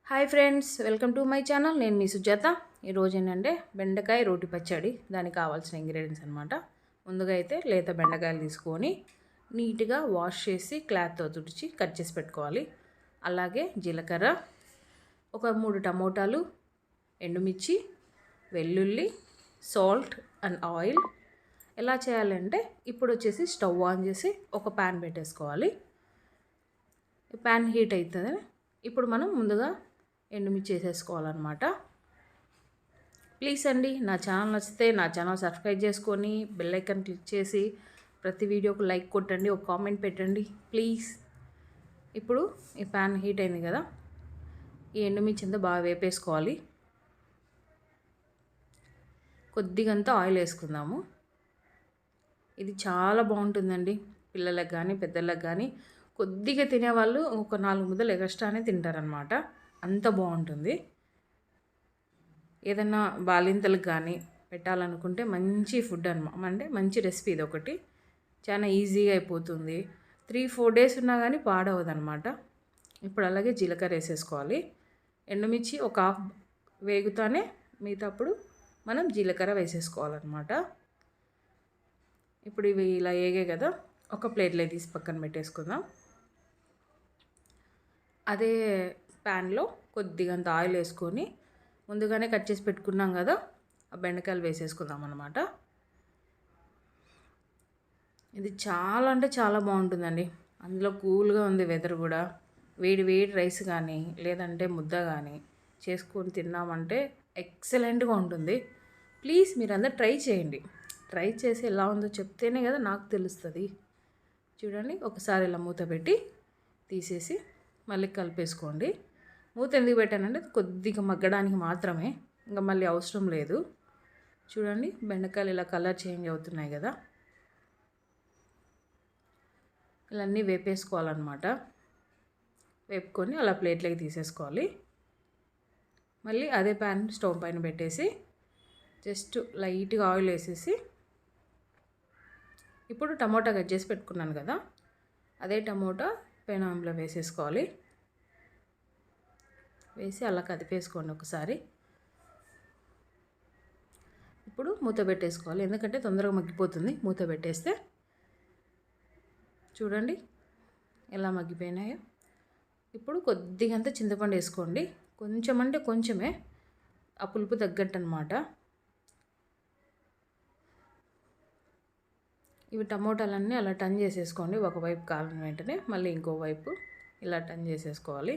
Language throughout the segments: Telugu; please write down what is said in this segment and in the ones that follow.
Hi friends, welcome to my channel. నేను మీ సుజాత. ఈరోజు ఏంటంటే బెండకాయ రోటి పచ్చడి. దానికి కావాల్సిన ఇంగ్రీడియంట్స్ అనమాట. ముందుగా అయితే లేత బెండకాయలు తీసుకొని నీట్గా వాష్ చేసి క్లాత్తో తుడిచి కట్ చేసి పెట్టుకోవాలి. అలాగే జీలకర్ర, ఒక 3 టమోటాలు, ఎండుమిర్చి, వెల్లుల్లి, సాల్ట్ అండ్ ఆయిల్. ఎలా చేయాలంటే ఇప్పుడు వచ్చేసి స్టవ్ ఆన్ చేసి ఒక ప్యాన్ పెట్టేసుకోవాలి. ప్యాన్ హీట్ అవుతుంది. ఇప్పుడు మనం ముందుగా ఎండుమిర్చి వేసేసుకోవాలన్నమాట. ప్లీజ్ అండి, నా ఛానల్ నచ్చితే నా ఛానల్ సబ్స్క్రైబ్ చేసుకొని బెల్ ఐకాన్ క్లిక్ చేసి ప్రతి వీడియోకు లైక్ కొట్టండి, ఒక కామెంట్ పెట్టండి ప్లీజ్. ఇప్పుడు ఈ ప్యాన్ హీట్ అయింది కదా, ఈ ఎండుమిర్చి అంతా బాగా వేపేసుకోవాలి. కొద్దిగంతా ఆయిల్ వేసుకుందాము. ఇది చాలా బాగుంటుందండి. పిల్లలకు కానీ పెద్దలకు కానీ కొద్దిగా తినేవాళ్ళు ఒక 4 ముద్దలు ఎక్స్ట్రానే తింటారనమాట. అంత బాగుంటుంది. ఏదన్నా బాలింతలకు కానీ పెట్టాలనుకుంటే మంచి ఫుడ్ అంటే మంచి రెసిపీ. ఇది ఒకటి చాలా ఈజీగా అయిపోతుంది. 3-4 డేస్ ఉన్నా కానీ పాడవదనమాట. ఇప్పుడు అలాగే జీలకర్ర వేసేసుకోవాలి. ఎండుమిర్చి ఒక హాఫ్ వేగుతానే మిగతాప్పుడు మనం జీలకర్ర వేసేసుకోవాలన్నమాట. ఇప్పుడు ఇవి ఇలా వేగే కదా, ఒక ప్లేట్లో తీసి పక్కన పెట్టేసుకుందాం. అదే ప్యాన్లో కొద్దిగంత ఆయిల్ వేసుకొని ముందుగానే కట్ చేసి పెట్టుకున్నాం కదా, ఆ బెండకాయలు వేసేసుకుందాం అన్నమాట. ఇది చాలా అంటే చాలా బాగుంటుందండి. అందులో కూల్గా ఉంది వెదర్ కూడా. వేడి వేడి రైస్ కానీ లేదంటే ముద్ద కానీ చేసుకొని తిన్నామంటే ఎక్సలెంట్గా ఉంటుంది. ప్లీజ్ మీరందరూ ట్రై చేయండి. ట్రై చేసి ఎలా ఉందో చెప్తేనే కదా నాకు తెలుస్తుంది. చూడండి, ఒకసారి ఇలా మూత పెట్టి తీసేసి మళ్ళీ కలిపేసుకోండి. మూత ఎందుకు పెట్టానంటే కొద్దిగా మగ్గడానికి మాత్రమే, ఇంకా మళ్ళీ అవసరం లేదు. చూడండి, బెండకాయలు ఇలా కలర్ చేంజ్ అవుతున్నాయి కదా, ఇలా అన్నీ వేపేసుకోవాలన్నమాట. వేపుకొని అలా ప్లేట్లోకి తీసేసుకోవాలి. మళ్ళీ అదే ప్యాన్ స్టవ్ పైన పెట్టేసి జస్ట్ లైట్గా ఆయిల్ వేసేసి ఇప్పుడు టమోటా కట్ చేసి పెట్టుకున్నాను కదా, అదే టమోటా పెనంలో వేసేసుకోవాలి. వేసి అలా కదిపేసుకోండి ఒకసారి. ఇప్పుడు మూత పెట్టేసుకోవాలి, ఎందుకంటే తొందరగా మగ్గిపోతుంది మూత పెట్టేస్తే. చూడండి ఎలా మగ్గిపోయినాయో. ఇప్పుడు కొద్దిగంత చింతపండు వేసుకోండి. కొంచెం అంటే కొంచెమే, ఆ పులుపు తగ్గట్టు అనమాట. ఇవి టమోటాలన్నీ అలా టర్న్ చేసేసుకోండి. ఒకవైపు కాలిన వెంటనే మళ్ళీ ఇంకోవైపు ఇలా టర్న్ చేసేసుకోవాలి.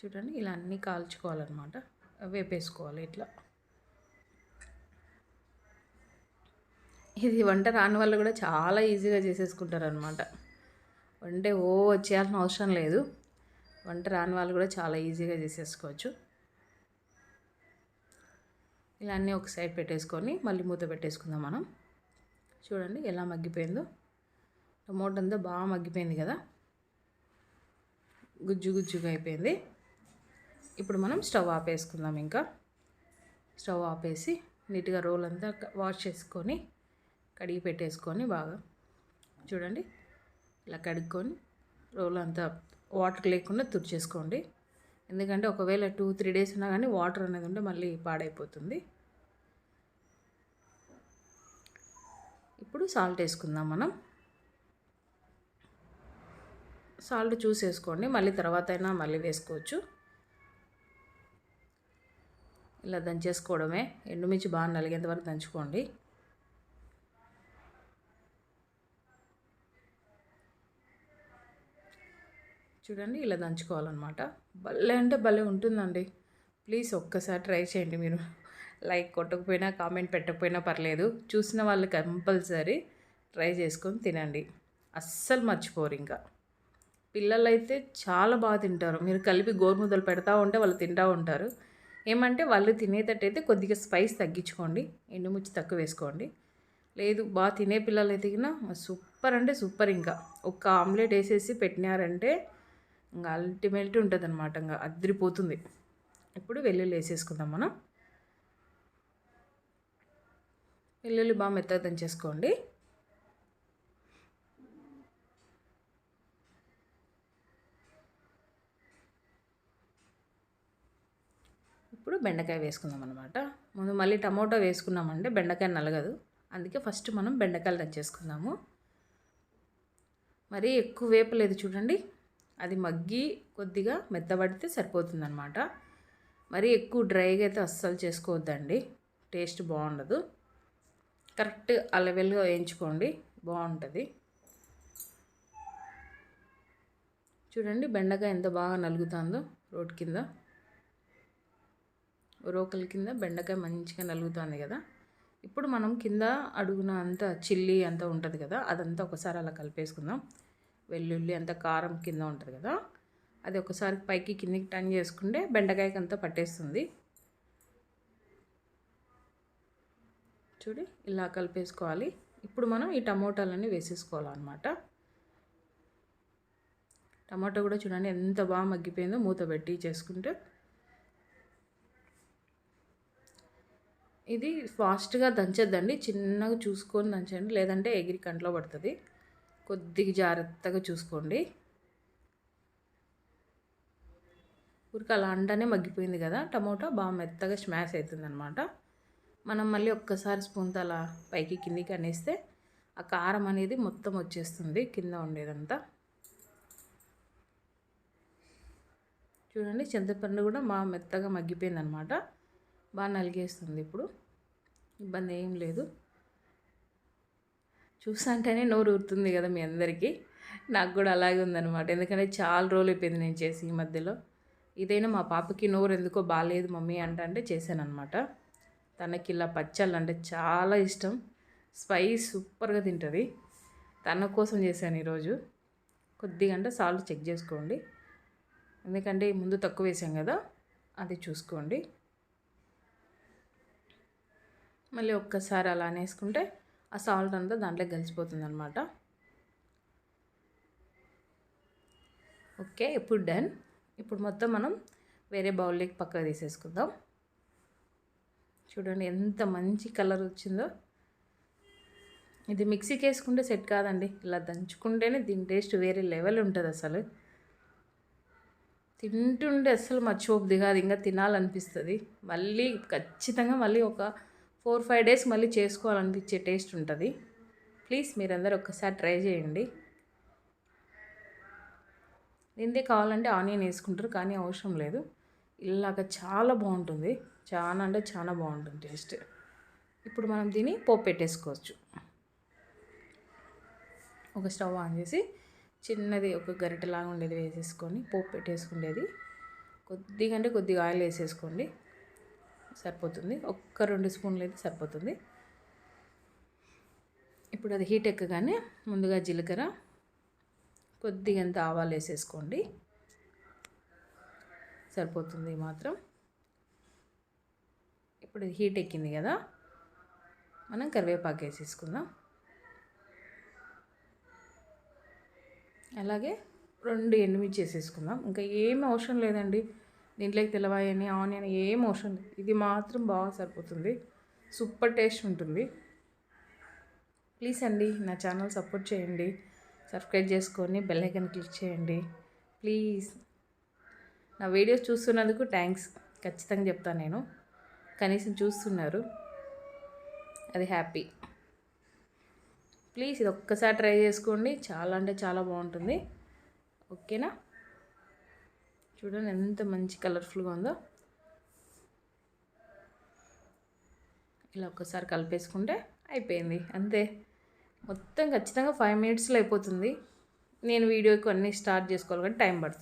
చూడండి, ఇలా అన్నీ కాల్చుకోవాలన్నమాట, వేపేసుకోవాలి ఇట్లా. ఇది వంట రాని వాళ్ళు కూడా చాలా ఈజీగా చేసేసుకుంటారనమాట. వంటే వచ్చేయాల్సిన అవసరం లేదు. వంట రాని వాళ్ళు కూడా చాలా ఈజీగా చేసేసుకోవచ్చు. ఇలా అన్నీ ఒక సైడ్ పెట్టేసుకొని మళ్ళీ మూత పెట్టేసుకుందాం మనం. చూడండి ఎలా మగ్గిపోయిందో. టమోటా అంతా బాగా మగ్గిపోయింది కదా, గుజ్జు గుజ్జుగా అయిపోయింది. ఇప్పుడు మనం స్టవ్ ఆపేసుకుందాం. ఇంకా స్టవ్ ఆపేసి నీట్గా రోల్ అంతా వాష్ చేసుకొని కడిగి పెట్టేసుకొని బాగా చూడండి ఇలా కడుక్కొని రోల్ అంతా వాటర్ లేకుండా తుడిచేసుకోండి. ఎందుకంటే ఒకవేళ 2-3 డేస్ ఉన్నా కానీ వాటర్ అనేది ఉంటే మళ్ళీ పాడైపోతుంది. ఇప్పుడు సాల్ట్ వేసుకుందాం మనం. సాల్ట్ చూసేసుకోండి, మళ్ళీ తర్వాత అయినా మళ్ళీ వేసుకోవచ్చు. ఇలా దంచేసుకోవడమే. ఎండుమిర్చి బాగా నలిగేంత వరకు దంచుకోండి. చూడండి ఇలా దంచుకోవాలన్నమాట. భలే అంటే భలే ఉంటుందండి. ప్లీజ్ ఒక్కసారి ట్రై చేయండి. మీరు లైక్ కొట్టకపోయినా కామెంట్ పెట్టకపోయినా పర్లేదు, చూసిన వాళ్ళు కంపల్సరీ ట్రై చేసుకొని తినండి. అస్సలు మర్చిపోరు. ఇంకా పిల్లలైతే చాలా బాగా తింటారు. మీరు కలిపి గోరుముద్దలు పెడతా ఉంటే వాళ్ళు తింటూ ఉంటారు. ఏమంటే వాళ్ళు తినేటట్టయితే కొద్దిగా స్పైస్ తగ్గించుకోండి, ఎండుమిర్చి తక్కువ వేసుకోండి. లేదు బాగా తినే పిల్లలు అయితే సూపర్ అంటే సూపర్. ఇంకా ఒక్క ఆమ్లెట్ వేసేసి పెట్టినారంటే ఇంకా అల్టిమేట్ ఉంటుంది అనమాట, ఇంకా అదిరిపోతుంది. ఇప్పుడు వెల్లుల్లి వేసేసుకుందాం మనం. వెల్లుల్లి బాగా మెత్తగా దంచేసుకోండి. ఇప్పుడు బెండకాయ వేసుకుందాం అనమాట. ముందు మళ్ళీ టమోటా వేసుకున్నామంటే బెండకాయ నలగదు, అందుకే ఫస్ట్ మనం బెండకాయలు దంచేసుకుందాము. మరీ ఎక్కువ వేపలేదు చూడండి, అది మగ్గి కొద్దిగా మెత్తబడితే సరిపోతుందన్నమాట. మరీ ఎక్కువ డ్రైగా అయితే అస్సలు చేసుకోవద్దండి, టేస్ట్ బాగుండదు. కరెక్ట్ ఆ లెవెల్గా వేయించుకోండి, బాగుంటుంది. చూడండి బెండకాయ ఎంత బాగా నలుగుతుందో రోకల కింద బెండకాయ మంచిగా నలుగుతుంది కదా. ఇప్పుడు మనం కింద అడుగున అంతా చిల్లీ అంతా ఉంటుంది కదా, అదంతా ఒకసారి అలా కలిపేసుకుందాం. వెల్లుల్లి అంతా కారం కింద ఉంటుంది కదా, అది ఒకసారి పైకి కిందికి టర్న్ చేసుకుంటే బెండకాయకి అంతా పట్టేస్తుంది. చూడి ఇలా కలిపేసుకోవాలి. ఇప్పుడు మనం ఈ టమోటాలన్నీ వేసేసుకోవాలన్నమాట. టమాటో కూడా చూడండి ఎంత బాగా మగ్గిపోయిందో, మూత పెట్టి చేసుకుంటే. ఇది ఫాస్ట్గా దంచద్దండి, చిన్నగా చూసుకొని దంచండి, లేదంటే ఎగిరి కంట్లో పడుతుంది. కొద్దిగా జాగ్రత్తగా చూసుకోండి. ఊరికి అలా అంటనే మగ్గిపోయింది కదా, టమోటా బాగా మెత్తగా స్మాష్ అవుతుంది అనమాట. మనం మళ్ళీ ఒక్కసారి స్పూన్తో అలా పైకి కిందికి అనేస్తే ఆ కారం అనేది మొత్తం వచ్చేస్తుంది కింద ఉండేదంతా. చూడండి చింతపండు కూడా బాగా మెత్తగా మగ్గిపోయింది అనమాట, బాగా నలిగేస్తుంది. ఇప్పుడు ఇబ్బంది ఏం లేదు. చూసాంటేనే నోరు ఊరుతుంది కదా మీ అందరికీ, నాకు కూడా అలాగే ఉందన్నమాట. ఎందుకంటే చాలా రోజులు అయిపోయింది నేను చేసి ఈ మధ్యలో. ఇదైనా మా పాపకి నోరు ఎందుకో బాగాలేదు మమ్మీ అంటే చేశాను అనమాట. తనకి ఇలా పచ్చళ్ళు అంటే చాలా ఇష్టం, స్పైస్ సూపర్గా తింటుంది. తన కోసం చేశాను ఈరోజు. కొద్దిగా అంటే సాల్ట్ చెక్ చేసుకోండి, ఎందుకంటే ముందు తక్కువ వేసాం కదా, అది చూసుకోండి. మళ్ళీ ఒక్కసారి అలా వేసుకుంటే ఆ సాల్ట్ అంతా దాంట్లో కలిసిపోతుంది అనమాట. ఓకే, ఇప్పుడు డన్. ఇప్పుడు మొత్తం మనం వేరే బౌల్లోకి పక్కకు తీసేసుకుందాం. చూడండి ఎంత మంచి కలర్ వచ్చిందో. ఇది మిక్సీకి వేసుకుంటే సెట్ కాదండి, ఇలా దంచుకుంటేనే దీని టేస్ట్ వేరే లెవెల్ ఉంటుంది. అసలు తింటుంటే అస్సలు మర్చిపోద్ది కాదు, ఇంకా తినాలనిపిస్తుంది. మళ్ళీ ఖచ్చితంగా మళ్ళీ ఒక 4-5 డేస్ మళ్ళీ చేసుకోవాలనిపించే టేస్ట్ ఉంటుంది. ప్లీజ్ మీరందరూ ఒక్కసారి ట్రై చేయండి. దీందే కావాలంటే ఆనియన్ వేసుకుంటారు, కానీ అవసరం లేదు. ఇలాగ చాలా బాగుంటుంది, చాలా అంటే చాలా బాగుంటుంది టేస్ట్. ఇప్పుడు మనం దీన్ని పోపు పెట్టేసుకోవచ్చు. ఒక స్టవ్ ఆన్ చేసి చిన్నది ఒక గరిటెలాగా ఉండేది వేసేసుకొని పోపు పెట్టేసుకునేది. కొద్దిగా అంటే కొద్దిగా ఆయిల్ వేసేసుకోండి, సరిపోతుంది. 1-2 స్పూన్లు అయితే సరిపోతుంది. ఇప్పుడు అది హీట్ ఎక్కగానే ముందుగా జీలకర్ర, కొద్దిగా అంత ఆవాలు వేసేసుకోండి, సరిపోతుంది మాత్రం. ఇప్పుడు ఇది హీట్ ఎక్కింది కదా, మనం కరివేపాకు వేసేసుకుందాం. అలాగే 2 ఎండుమిర్చి వేసేసుకుందాం. ఇంకా ఏం అవసరం లేదండి దీంట్లోకి, తెల్లవాయని ఆనియన్ ఏం అవసరం లేదు. ఇది మాత్రం బాగా సరిపోతుంది, సూపర్ టేస్ట్ ఉంటుంది. ప్లీజ్ అండి నా ఛానల్ సపోర్ట్ చేయండి, సబ్స్క్రైబ్ చేసుకొని బెల్ ఐకాన్ క్లిక్ చేయండి ప్లీజ్. నా వీడియోస్ చూస్తున్నందుకు థ్యాంక్స్ ఖచ్చితంగా చెప్తాను నేను, కనీసం చూస్తున్నారు, అది హ్యాపీ. ప్లీజ్ ఇది ఒక్కసారి ట్రై చేసుకోండి, చాలా అంటే చాలా బాగుంటుంది. ఓకేనా, చూడండి ఎంత మంచి కలర్ఫుల్గా ఉందో. ఇలా ఒక్కసారి కలిపేసుకుంటే అయిపోయింది, అంతే. మొత్తం ఖచ్చితంగా 5 మినిట్స్లో అయిపోతుంది. నేను వీడియోకి అన్నీ స్టార్ట్ చేసుకోవాలి కానీ టైం పడుతుంది.